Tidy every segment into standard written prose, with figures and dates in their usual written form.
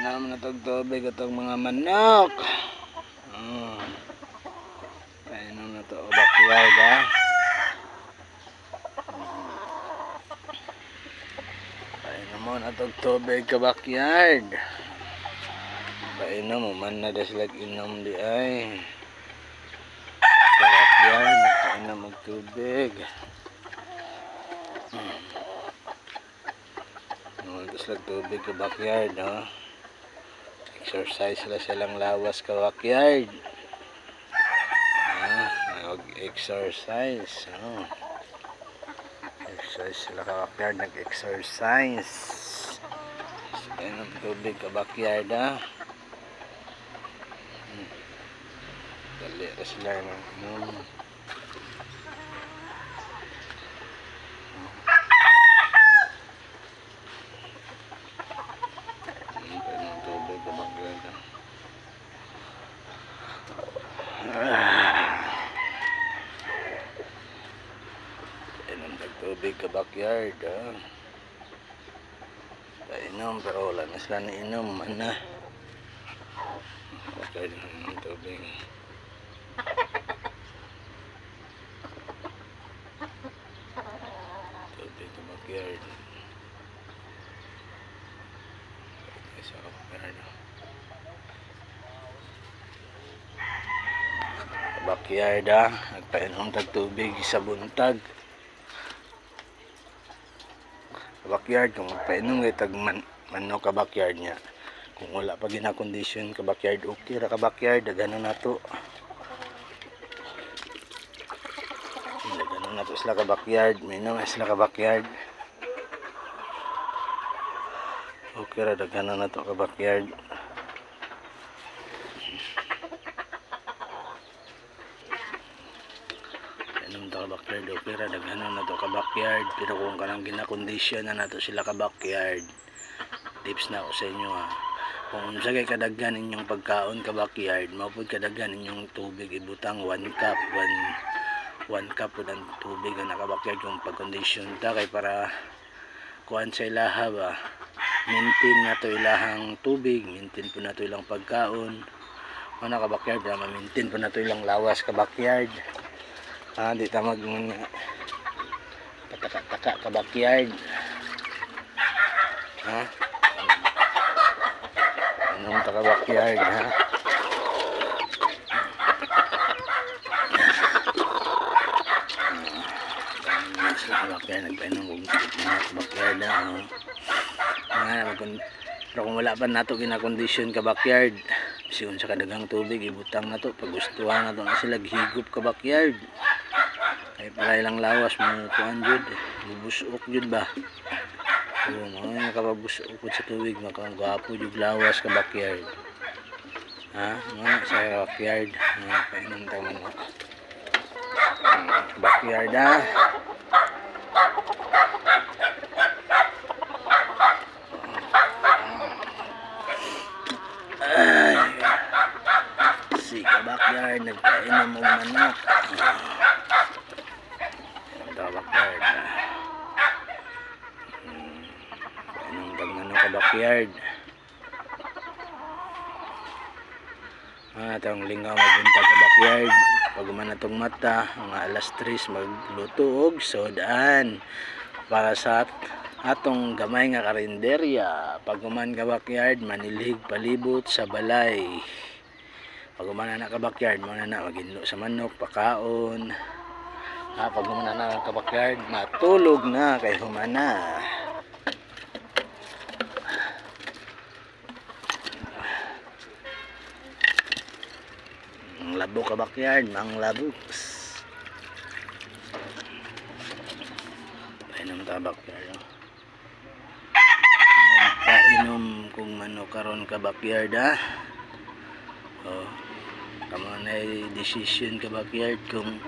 Painom na tubig itong mga manok. Painom na to backyard ha. Painom mo na tubig ka backyard. Painom mo man na sila inom di ay. Sa backyard painom mo tubig. Sila tubig ka backyard no? Exercise sila silang lawas ka backyard. Exercise no? Exercise sila ka backyard, nag-exercise. Sila ng tubig ka backyard ha. Dali na sila no? Tubig ka backyard painom pero wala na sila nainom man na backyard ng tubig ka backyard sa backyard nagpainom tag tubig sa buntag backyard. Kung magpainom ngay tag manok ka backyard niya, kung wala pa gina-condition ka backyard, okay ra ka backyard, dagano na to sila ka backyard, minom sila ka backyard, okay ra, dagano na to ka backyard. Backyard okay ra, daghanon na to ka backyard. Pero kung kanang gina-condition na nato sila ka backyard, tips na ako sa inyo ha, kung sagay kadaghan inyong pagkaon ka backyard, mapud kadaghan inyong tubig ibutang 1 cup po ng tubig na ka backyard kung pag-condition ta kay para kuan sa ilaha ba, maintain na to ilahang tubig, maintain po na to ilang pagkaon ano ka backyard, para ma-maintain po na to ilang lawas ka backyard. Di ta mag pataka-taka ka backyard anong taka backyard sila ka backyard, nagpainom ka backyard pero kung wala pa nato gina-condition ka backyard, siyon sa kadagang tubig ibutang na to, pag gustuhan na to na sila gihigop ka backyard ay para ilang lawas mo kuan jud, bubusok jud ba mga nakababusok sa tubig, makagwapo jud lawas ka backyard mga sa backyard painom tayo mo backyard si ka backyard nagpainom mo manok backyard anong dagnan ka backyard itong lingaw magbunta ka backyard pag manatong mata mga alas 3 magluto og sodan para sa atong gamay nga karinderya. Pag uman ka backyard manilhig palibot sa balay, pag uman na ka backyard mo na maginlo sa manok pakaon pag humana na ka backyard matulog na kay humana. Ang labo ka backyard, mang labuks painom ta backyard painom kung manok karon ka backyard kamo na decision ka backyard kung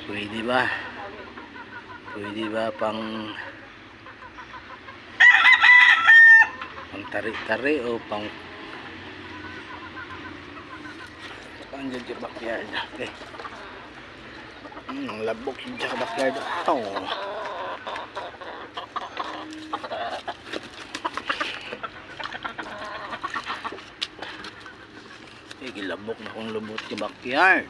pwede ba pang tari-tari o pang dyan sa backyard okay. Labok dyan sa backyard Gilabok na kong lubot ka backyard.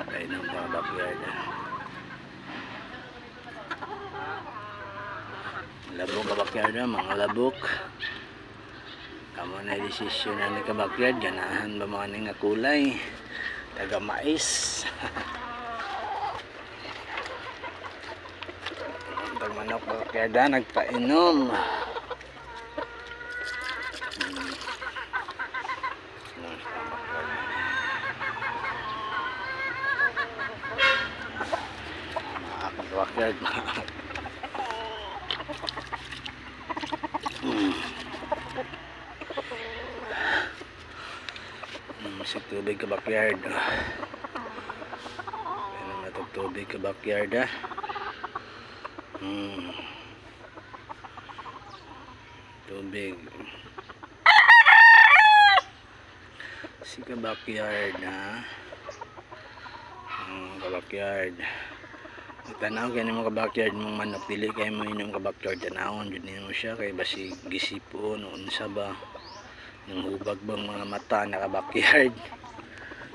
Painom ka backyard. Labok ka backyard, mga labok. Kamo na desisyon na ni ka backyard. Ganahan ba mga nga kulay? Taga mais. Tag manok backyard nagpainom. Backyard. Masig tubig ka backyard. Ano na itong tubig ka backyard ha? Tubig. Si ka backyard ha? Ka backyard. Tanaw kaya mo ka backyard mong manok dili kay mo inom ka backyard tanawon jud nimo siya kay basig gisipon unsa ba nang hubag bang mga mata na ka backyard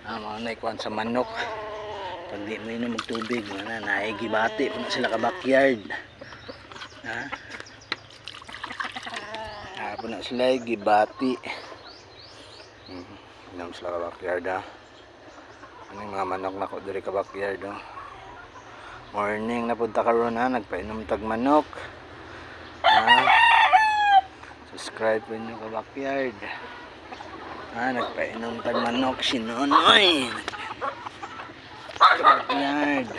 mga naikuan sa manok pag di mo inom og tubig na naigibati pa na sila ka backyard ha po na sila gibati inom sila ka backyard ha ano mga manok na ko diri ka backyard oh. Morning na punta karon ha, nagpainom tag manok. Subscribe po nyo ka backyard. Nagpainom tag manok si Nonoy. Ka backyard.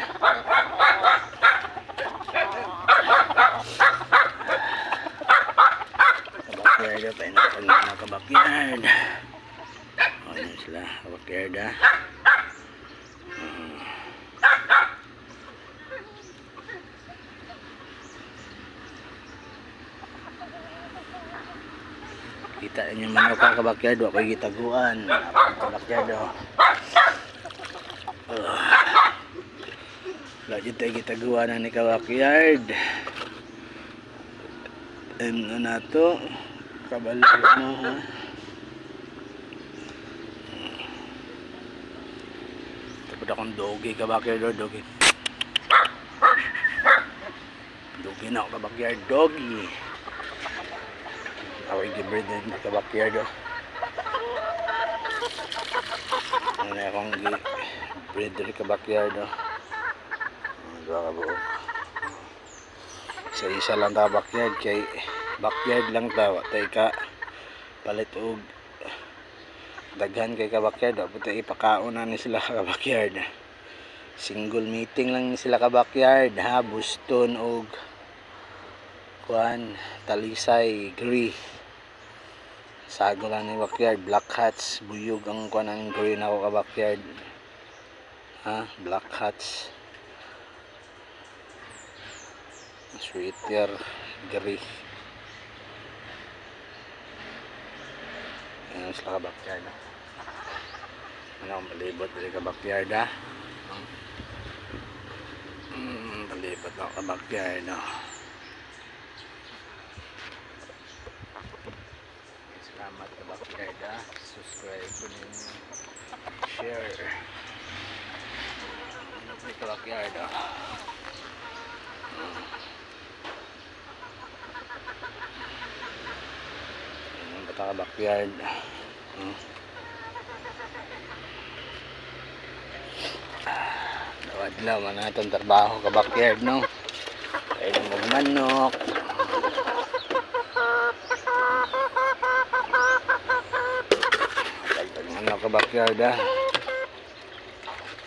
Ka backyard, painom tag manok ka backyard. Yan sila, ka backyard ha. Kita niyo manok ka backyard, wa koy gitaguan. Ka backyard oh. Lagi tayo gitaguan ni ka backyard. Ano na to? Kabalo mo ha. Tapos akong dogi ka backyard oh, dogi. Dogi na ako ka backyard, dogi. Ako i-breed din sa backyard oh. Ano na akong i-breed din sa backyard oh. Dua ka buo. Isa lang ta backyard kay backyard lang ta. Watay ka palit og daghan kay ka backyard. Dapat ipakaon na ni sila ka backyard. Single meeting lang ni sila ka backyard ha. Buston og kuan talisay gray. Sago lang ni backyard, black hats, buyog ang kuan ang green ako ka backyard. Ha, black hats. Sweater, gray. Ayan sila ka backyard. Ano, malibot dali ka backyard ha. Malibot ako ka backyard no. Salamat ka backyard ha. Subscribe po ninyo. Share. Ano po ka backyard ha. Ano ba ka backyard? Dawadlaw man natin trabaho ka backyard no. Kaya ng manok. Ano ka backyard ha?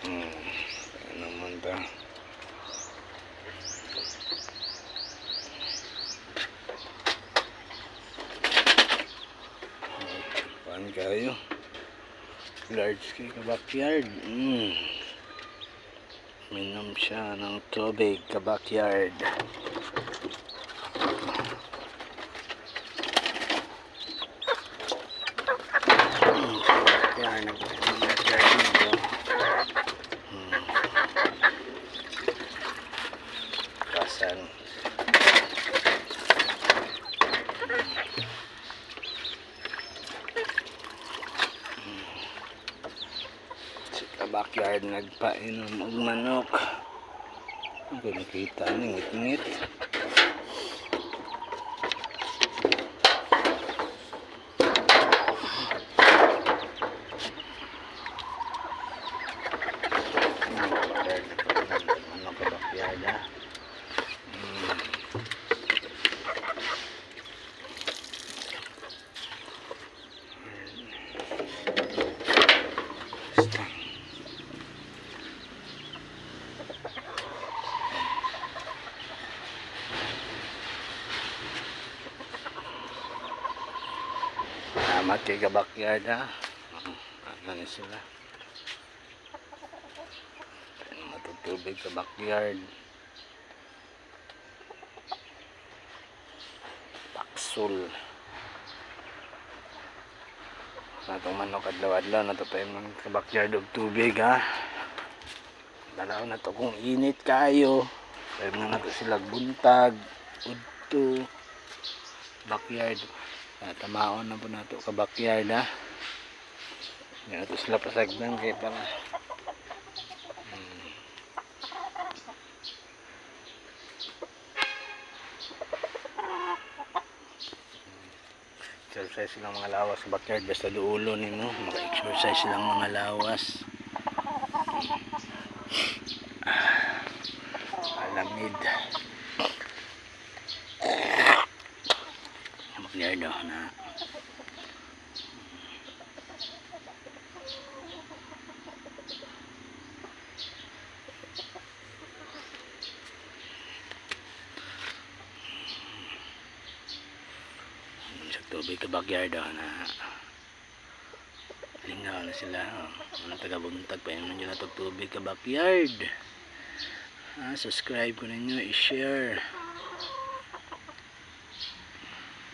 Ano naman ta? Paan kayo? Large kay ka backyard. Minom siya ng tubig ka backyard. backyard nagpainom og manok. Ako nakita ni ngit-ngit. Manok ka backyard ha. Salamat kay ka backyard ha. Ano ni sila? Matutubig sa backyard. Paksol. Natong manok adlaw-adlaw natupay man sa backyard og tubig ha. Dalaw na to kung init kayo. Pwede na nato sila buntag, udto, backyard. Tamaon na po nato ka backyard ha. Yan nato sila pasagdan kay para exercise lang mga lawas sa backyard basta duulo nimo maka-exercise lang mga lawas. Alamid backyard na tubig ka backyard na lingaw na sila mga taga-buntag pa yun na tubig ka backyard. Subscribe ko ninyo, i-share,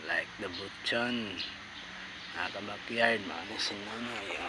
like the button ka backyard mga sinanay.